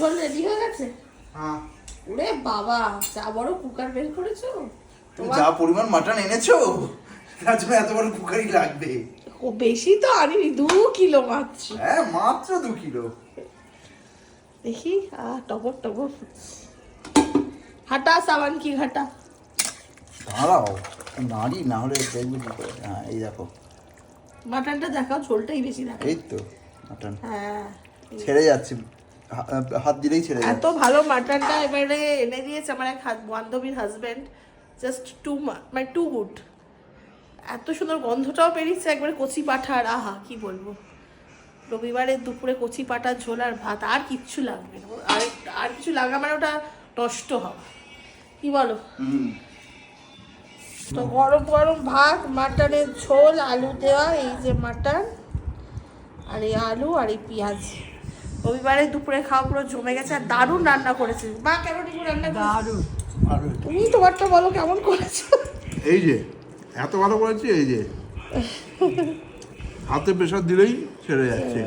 ঝোল রেডি হয়ে গেছে? হ্যাঁ। ওরে বাবা, যা বড় কুকার বের করেছো। যা পরিমাণ মাটন এনেছো তার জন্য এত বড় কুকারই লাগবে। ও বেশি তো আনিনি, 2 কিলো মাত্র। হ্যাঁ মাত্র 2 কিলো। দেখি টপর টপর হাঁটা, সাবান কি ঘাটা। দাঁড়াও, নাড়ি না হলে দেখবি কি করে। হ্যাঁ এই দেখো মাটনটা দেখাও, ঝোলটাই বেশি দেখা। এই তো মাটন হ্যাঁ, ছেড়ে যাচ্ছে, হাত দিলেই ছেড়ে এত যাচ্ছে। ভালো মাটনটা এবারে এনে দিয়েছে আমার এক বান্ধবীর হাজবেন্ড। Just two good. এত সুন্দর গন্ধটাও বেরিয়েছে, একবারে কচি পাঠার, আহা কি বলবো। রবিবারের দুপুরে কচি পাঠার ঝোল আর ভাত, আর কিচ্ছু লাগবে না। আর কিছু লাগা মানে ওটা নষ্ট হওয়া, কি বলো। তো গরম গরম ভাত, মাটনের ঝোল, আলু দেওয়া, এই যে মাটন আর এই আলু আর এই পেঁয়াজ। রবিবারে দুপুরে খাওয়া পুরো জমে গেছে। আর দারুণ রান্না করেছে মা। কেমন একটু রান্না দারুণ। তুমি তোমারটা বলো কেমন করেছো। এই যে এত ভালো করেছি, এই যে হাতে প্রেশার দিলেই ছেড়ে যাচ্ছে।